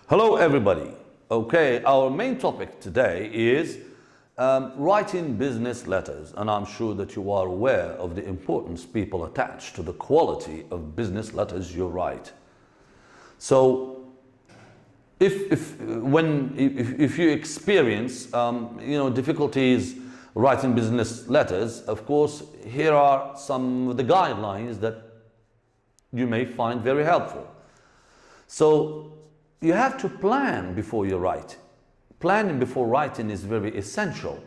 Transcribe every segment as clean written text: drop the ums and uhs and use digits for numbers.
Hello everybody. Okay, our main topic today is writing business letters, and I'm sure that you are aware of the importance people attach to the quality of business letters you write. So if you experience difficulties writing business letters, of course here are some of the guidelines that you may find very helpful. So you have to plan before you write. Planning before writing is very essential.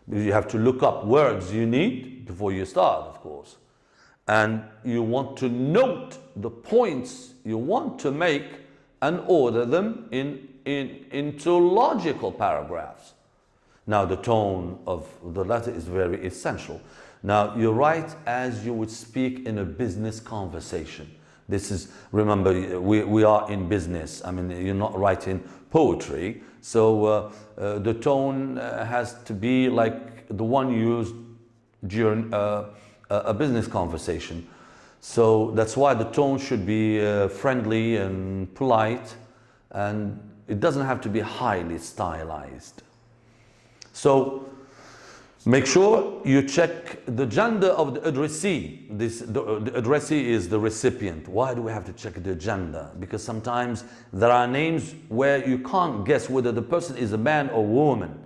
You have to look up words you need before you start, of course. And you want to note the points you want to make and order them into logical paragraphs. Now, the tone of the letter is very essential. Now, you write as you would speak in a business conversation. This is, remember, we are in business. I mean, you're not writing poetry. So the tone has to be like the one used during a business conversation. So that's why the tone should be friendly and polite, and it doesn't have to be highly stylized. So make sure you check the gender of the addressee. The addressee is the recipient. Why do we have to check the gender? Because sometimes there are names where you can't guess whether the person is a man or woman.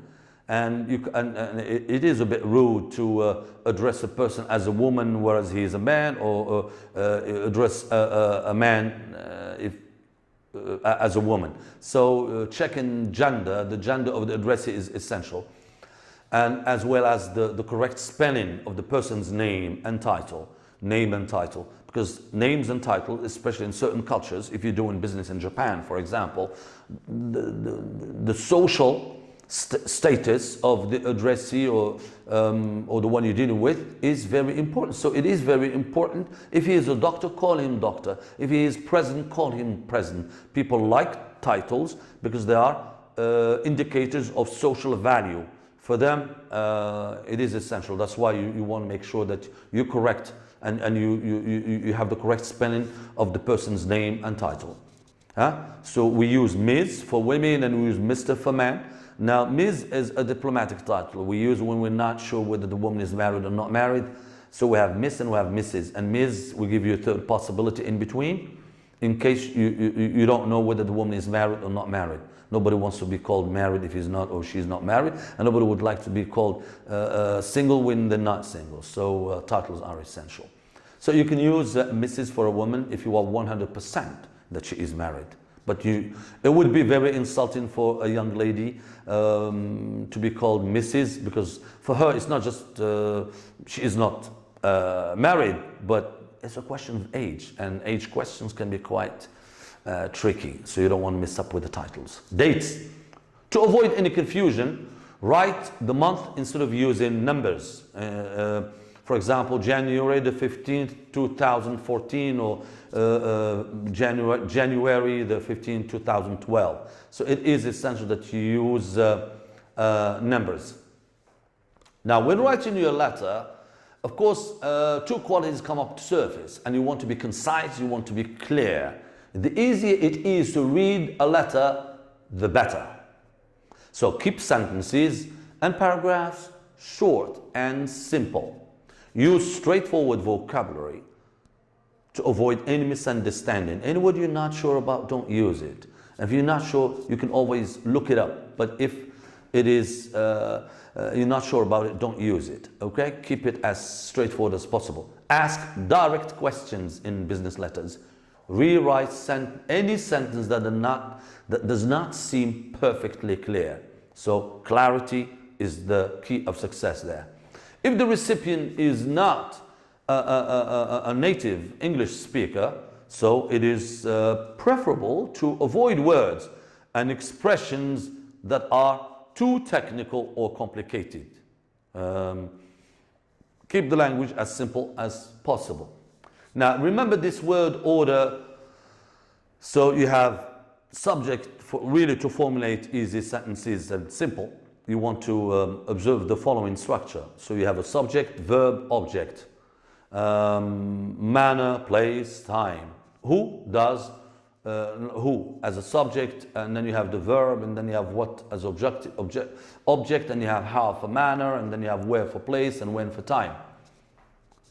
And it is a bit rude to address a person as a woman whereas he is a man, or address a man as a woman. So checking gender, the gender of the addressee is essential. And as well as the correct spelling of the person's name and title. Because names and titles, especially in certain cultures, if you're doing business in Japan, for example, the social status of the addressee or the one you're dealing with is very important. So it is very important. If he is a doctor, call him doctor. If he is president, call him president. People like titles because they are indicators of social value. For them, it is essential. That's why you want to make sure that you're correct and you have the correct spelling of the person's name and title. So we use Ms. for women and we use Mr. for men. Now, Ms. is a diplomatic title we use when we're not sure whether the woman is married or not married. So we have Miss and we have Mrs. And Ms. will give you a third possibility in between in case you don't know whether the woman is married or not married. Nobody wants to be called married if he's not or she's not married, and nobody would like to be called single when they're not single. So titles are essential. So you can use Mrs. for a woman if you are 100% that she is married. But it would be very insulting for a young lady to be called Mrs. because for her it's not just she is not married, but it's a question of age, and age questions can be quite tricky, so you don't want to mess up with the titles. Dates. To avoid any confusion, write the month instead of using numbers. For example, January the 15th, 2014, or January the 15th, 2012. So it is essential that you use numbers. Now, when writing your letter, of course, two qualities come up to surface, and you want to be concise, you want to be clear. The easier it is to read a letter, the better. So keep sentences and paragraphs short and simple. Use straightforward vocabulary to avoid any misunderstanding. Any word you're not sure about, don't use it. If you're not sure, you can always look it up. But if it is you're not sure about it, don't use it. Okay? Keep it as straightforward as possible. Ask direct questions in business letters. Rewrite any sentence that does not seem perfectly clear. So clarity is the key of success there. If the recipient is not a native English speaker, so it is preferable to avoid words and expressions that are too technical or complicated. Keep the language as simple as possible. Now, remember this word order. So you have subject really to formulate easy sentences and simple. You want to observe the following structure. So you have a subject, verb, object, manner, place, time. Who does who as a subject, and then you have the verb, and then you have what as object, and you have how for manner, and then you have where for place, and when for time.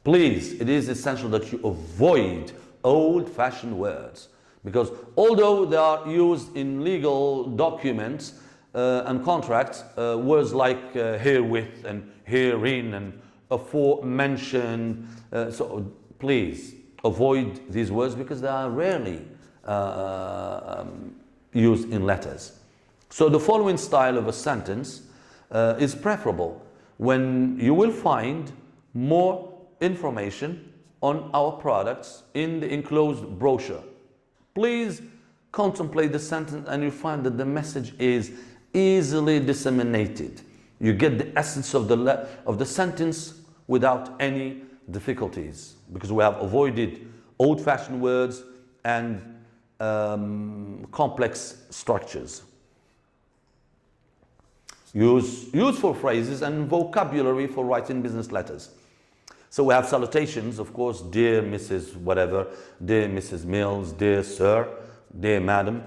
Please, it is essential that you avoid old-fashioned words, because although they are used in legal documents and contracts, words like herewith and herein and aforementioned, so please avoid these words because they are rarely used in letters. So the following style of a sentence is preferable when you will find more information on our products in the enclosed brochure. Please contemplate the sentence and you find that the message is easily disseminated. You get the essence of the sentence without any difficulties, because we have avoided old-fashioned words and complex structures. Use useful phrases and vocabulary for writing business letters. So we have salutations, of course, dear Mrs. whatever, dear Mrs. Mills, dear sir, dear madam.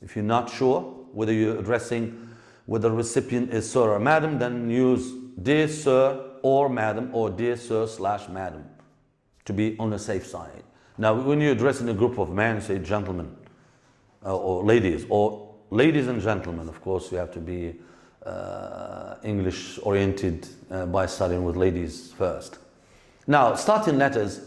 If you're not sure whether you're addressing, whether the recipient is sir or madam, then use dear sir or madam, or dear sir / madam, to be on the safe side. Now, when you're addressing a group of men, say gentlemen or ladies and gentlemen, of course, you have to be English oriented by studying with ladies first. Now, starting letters,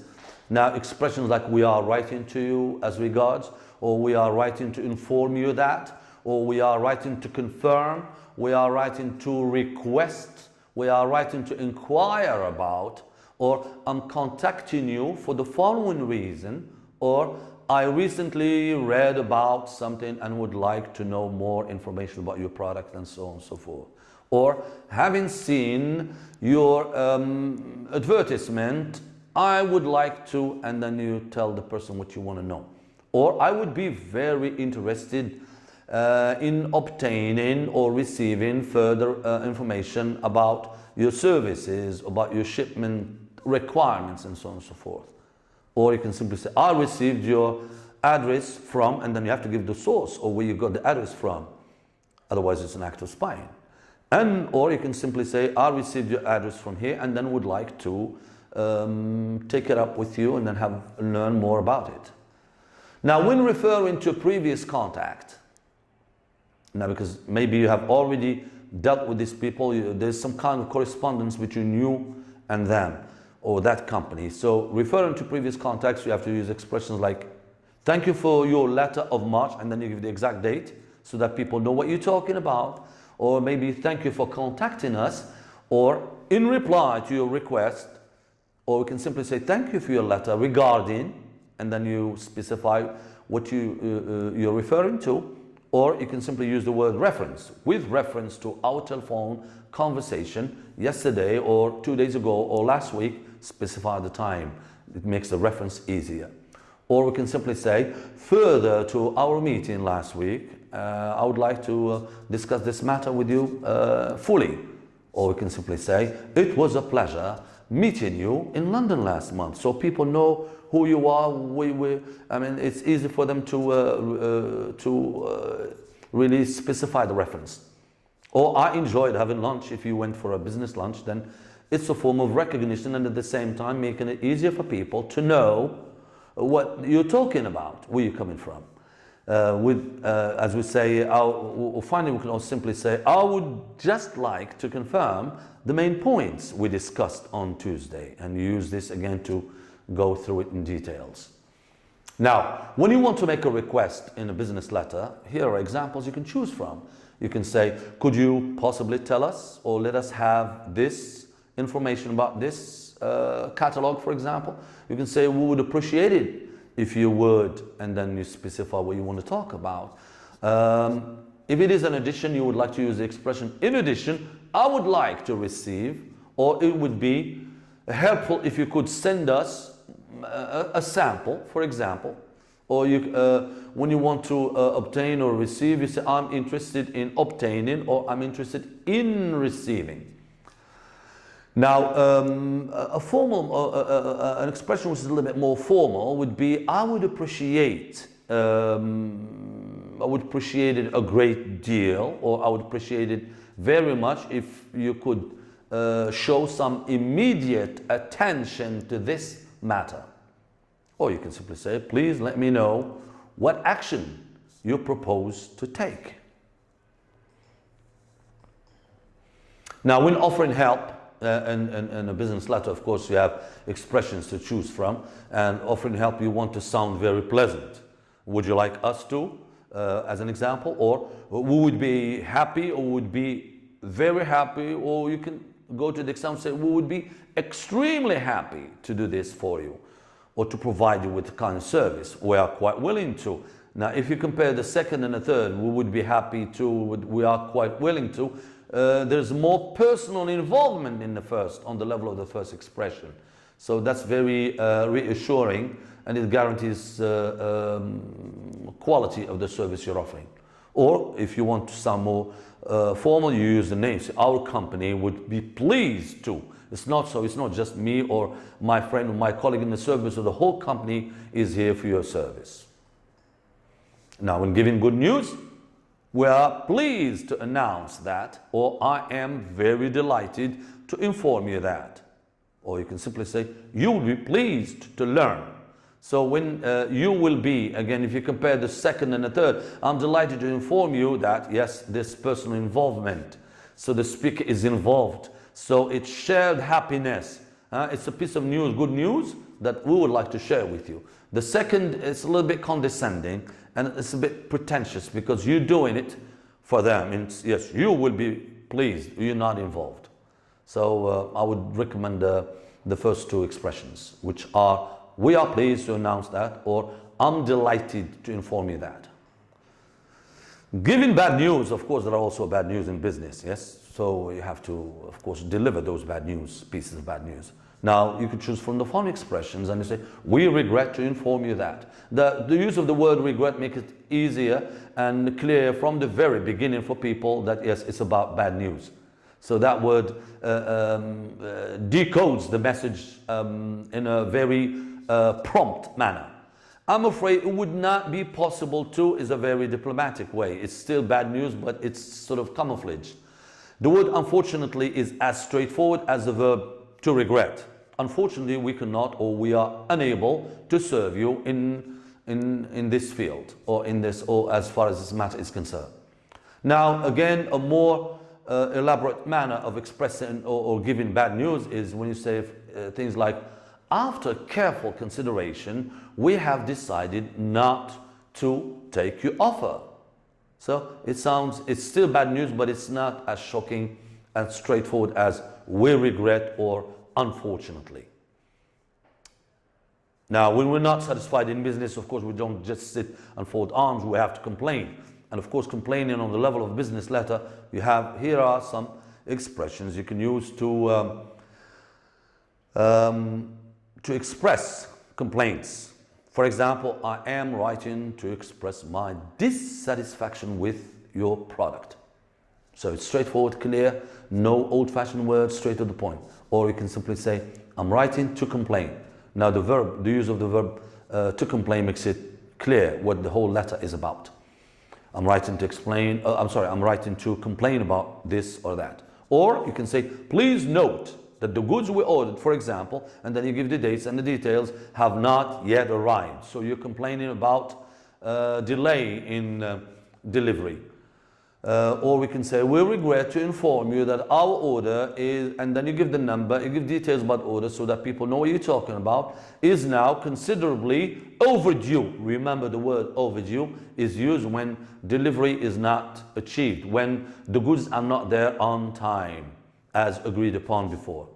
now expressions like we are writing to you as regards, or we are writing to inform you that, or we are writing to confirm, we are writing to request, we are writing to inquire about, or I'm contacting you for the following reason, or I recently read about something and would like to know more information about your product, and so on and so forth. Or having seen your advertisement, I would like to, and then you tell the person what you want to know. Or I would be very interested in obtaining or receiving further information about your services, about your shipment requirements, and so on and so forth. Or you can simply say, I received your address from, and then you have to give the source or where you got the address from. Otherwise, it's an act of spying. Or you can simply say, I received your address from here, and then would like to take it up with you and then learn more about it. Now, when referring to a previous contact, now because maybe you have already dealt with these people, there's some kind of correspondence between you and them or that company. So referring to previous contacts, you have to use expressions like, thank you for your letter of March, and then you give the exact date so that people know what you're talking about. Or maybe thank you for contacting us, or in reply to your request, or we can simply say thank you for your letter regarding, and then you specify what you're referring to. Or you can simply use the word reference, with reference to our telephone conversation yesterday or 2 days ago or last week, specify the time. It makes the reference easier. Or we can simply say, further to our meeting last week, I would like to discuss this matter with you fully. Or we can simply say, it was a pleasure meeting you in London last month. So people know who you are. I mean, it's easy for them to really specify the reference. Or I enjoyed having lunch. If you went for a business lunch, then it's a form of recognition, and at the same time making it easier for people to know what you're talking about, where you're coming from. As we say, finally we can also simply say, I would just like to confirm the main points we discussed on Tuesday, and use this again to go through it in details. Now, when you want to make a request in a business letter, here are examples you can choose from. You can say, could you possibly tell us or let us have this information about this catalog, for example? You can say, we would appreciate it if you would, and then you specify what you want to talk about. If it is an addition, you would like to use the expression, in addition, I would like to receive, or it would be helpful if you could send us a sample, for example. Or when you want to obtain or receive, you say, I'm interested in obtaining, or I'm interested in receiving. Now, an expression which is a little bit more formal would be, I would appreciate I would appreciate it a great deal, or I would appreciate it very much if you could show some immediate attention to this matter. Or you can simply say, please let me know what action you propose to take. Now, when offering help in a business letter, of course, you have expressions to choose from, and offering help, you want to sound very pleasant. Would you like us to, as an example, or we would be happy, or would be very happy, or you can go to the example and say, we would be extremely happy to do this for you, or to provide you with kind of service. We are quite willing to. Now, if you compare the second and the third, we would be happy to, we are quite willing to, there's more personal involvement in the first, on the level of the first expression. So that's very reassuring, and it guarantees quality of the service you're offering. Or if you want to sound more formal, you use the names. Our company would be pleased to. It's not so, it's not just me or my friend or my colleague in the service, so the whole company is here for your service. Now, when giving good news, we are pleased to announce that, or I am very delighted to inform you that. Or you can simply say, you will be pleased to learn. So when you will be, again, if you compare the second and the third, I'm delighted to inform you that, yes, this personal involvement. So the speaker is involved. So it's shared happiness. It's a piece of news, good news, that we would like to share with you. The second is a little bit condescending, and it's a bit pretentious because you're doing it for them. And yes, you will be pleased, you're not involved. So I would recommend the first two expressions, which are, we are pleased to announce that, or I'm delighted to inform you that. Giving bad news, of course, there are also bad news in business, yes? So you have to, of course, deliver those bad news, pieces of bad news. Now, you could choose from the following expressions and you say, we regret to inform you that. The use of the word regret makes it easier and clear from the very beginning for people that, yes, it's about bad news. So that word decodes the message in a very prompt manner. I'm afraid it would not be possible to is a very diplomatic way. It's still bad news, but it's sort of camouflaged. The word unfortunately is as straightforward as the verb to regret. Unfortunately, we cannot, or we are unable to serve you in this field, or in this, or as far as this matter is concerned. Now, again, a more elaborate manner of expressing or giving bad news is when you say things like, after careful consideration, we have decided not to take your offer. So it sounds, it's still bad news, but it's not as shocking and straightforward as we regret or unfortunately. Now, when we're not satisfied in business, of course, we don't just sit and fold arms, we have to complain. And of course, complaining on the level of business letter, you have, here are some expressions you can use to express complaints. For example, I am writing to express my dissatisfaction with your product. So it's straightforward, clear, no old-fashioned words, straight to the point. Or you can simply say, I'm writing to complain. Now the verb, the use of the verb to complain makes it clear what the whole letter is about. I'm writing to explain, I'm writing to complain about this or that. Or you can say, please note that the goods we ordered, for example, and then you give the dates and the details, have not yet arrived. So you're complaining about delay in delivery. Or we can say, we regret to inform you that our order is, and then you give the number, you give details about order so that people know what you're talking about, is now considerably overdue. Remember, the word overdue is used when delivery is not achieved, when the goods are not there on time, as agreed upon before.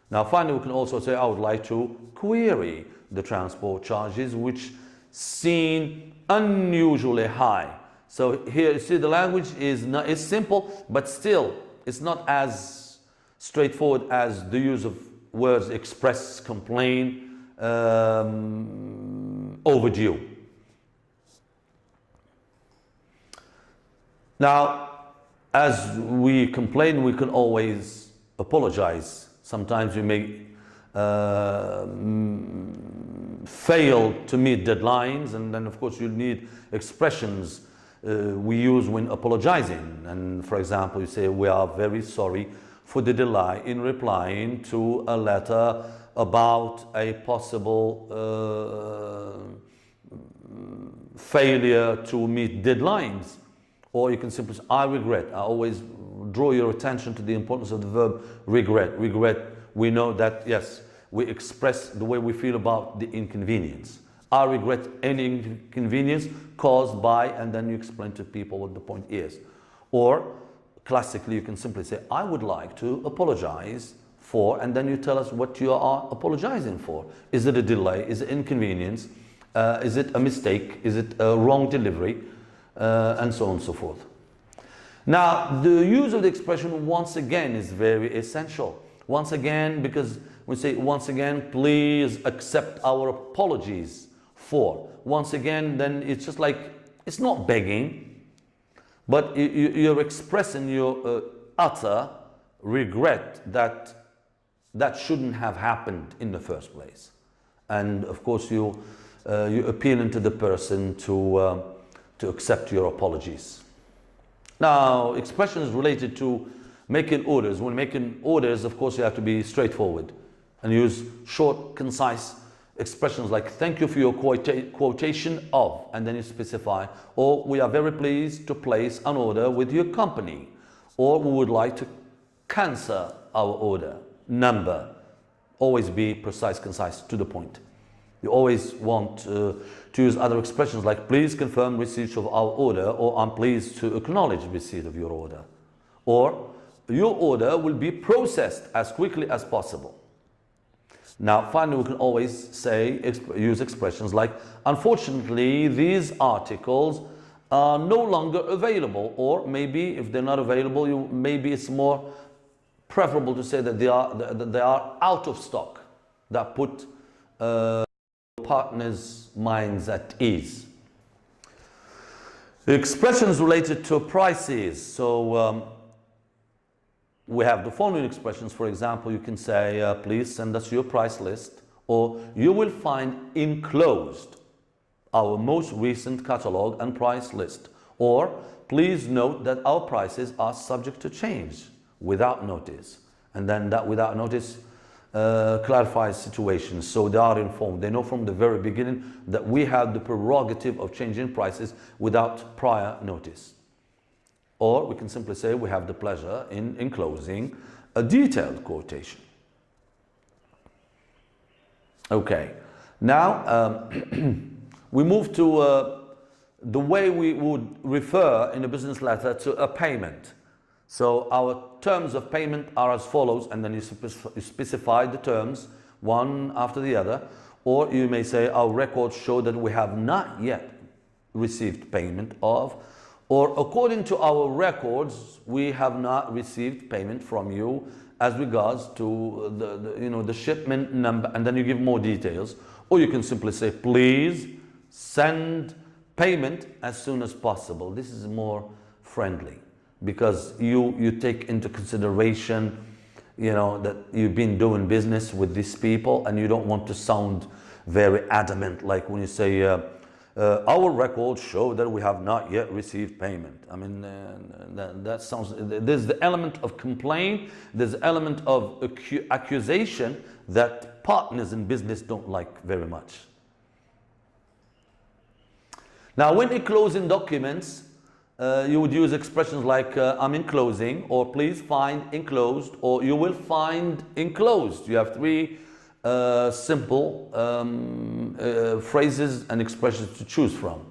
Now finally, we can also say, I would like to query the transport charges, which seem unusually high. So here you see the language is simple, but still it's not as straightforward as the use of words express, complain, overdue. Now, as we complain, we can always apologize. Sometimes we may failed to meet deadlines, and then of course you need expressions we use when apologizing. And for example, you say, we are very sorry for the delay in replying to a letter about a possible failure to meet deadlines. Or you can simply say, I regret. I always draw your attention to the importance of the verb regret. Regret, we know that, yes, we express the way we feel about the inconvenience. I regret any inconvenience caused by, and then you explain to people what the point is. Or classically, you can simply say, I would like to apologize for, and then you tell us what you are apologizing for. Is it a delay? Is it inconvenience? Is it a mistake? Is it a wrong delivery? And so on and so forth. Now, the use of the expression once again is very essential. Once again, because we say once again, please accept our apologies for. Once again, then it's just like, it's not begging, but you're expressing your utter regret that that shouldn't have happened in the first place. And of course, you appealing to the person to accept your apologies. Now, expressions related to making orders. When making orders, of course, you have to be straightforward and use short, concise expressions like, thank you for your quotation of, and then you specify, or we are very pleased to place an order with your company, or we would like to cancel our order. Number. Always be precise, concise, to the point. You always want to use other expressions like, please confirm receipt of our order, or I'm pleased to acknowledge receipt of your order. Or, your order will be processed as quickly as possible. Now, finally, we can always say, use expressions like, unfortunately, these articles are no longer available, or maybe if they're not available, maybe it's more preferable to say that they are out of stock. That put partners' minds at ease. The expressions related to prices. So we have the following expressions. For example, you can say, please send us your price list, or you will find enclosed our most recent catalog and price list, or please note that our prices are subject to change without notice. And then that without notice clarifies situations, so they are informed. They know from the very beginning that we have the prerogative of changing prices without prior notice. Or we can simply say we have the pleasure in enclosing a detailed quotation. Okay, now we move to the way we would refer in a business letter to a payment. So our terms of payment are as follows, and then you specify the terms one after the other. Or you may say our records show that we have not yet received payment of, or according to our records, we have not received payment from you as regards to the shipment number, and then you give more details. Or you can simply say, please send payment as soon as possible. This is more friendly, because you take into consideration, that you've been doing business with these people, and you don't want to sound very adamant, like when you say, our records show that we have not yet received payment. I mean, that sounds, there's the element of complaint, there's the element of accusation that partners in business don't like very much. Now, when enclosing documents, you would use expressions like, I'm enclosing, or please find enclosed, or you will find enclosed. You have three simple phrases and expressions to choose from.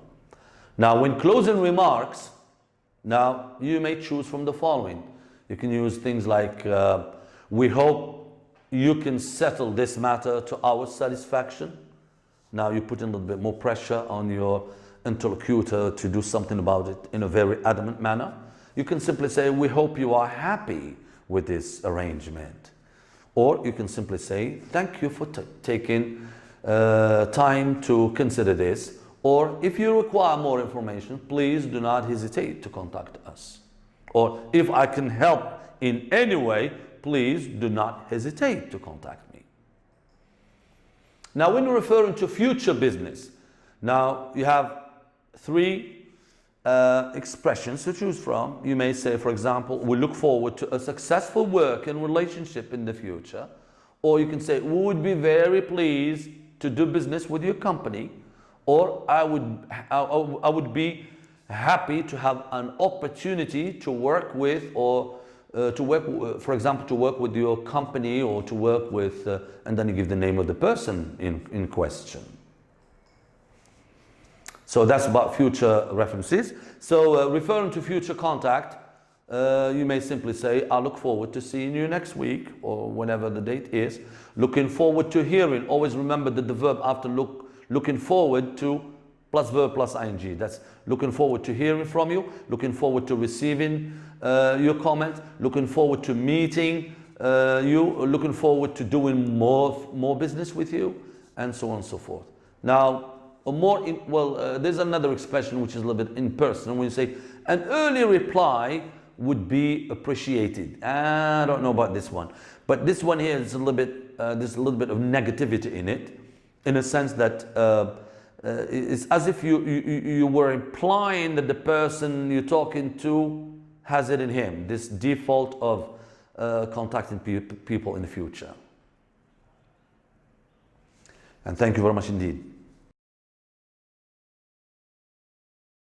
Now, when closing remarks, now you may choose from the following. You can use things like, we hope you can settle this matter to our satisfaction. Now you put in a little bit more pressure on your interlocutor to do something about it in a very adamant manner. You can simply say, we hope you are happy with this arrangement. Or you can simply say, thank you for taking time to consider this. Or if you require more information, please do not hesitate to contact us. Or if I can help in any way, please do not hesitate to contact me. Now, when you're referring to future business, now you have three expressions to choose from. You may say, for example, we look forward to a successful work and relationship in the future. Or you can say, we would be very pleased to do business with your company. Or I would be happy to have an opportunity to work with, or for example, to work with your company, or to work with, and then you give the name of the person in question. So that's about future references. So referring to future contact, you may simply say, I look forward to seeing you next week, or whenever the date is. Looking forward to hearing. Always remember that the verb after looking forward to plus verb plus ing. That's looking forward to hearing from you, looking forward to receiving your comment, looking forward to meeting you, looking forward to doing more business with you, and so on and so forth. Now, there's another expression which is a little bit impersonal when you say an early reply would be appreciated. I don't know about this one, but this one here is a little bit, there's a little bit of negativity in it, in a sense that it's as if you were implying that the person you're talking to has it in him, this default of contacting people in the future. And thank you very much indeed.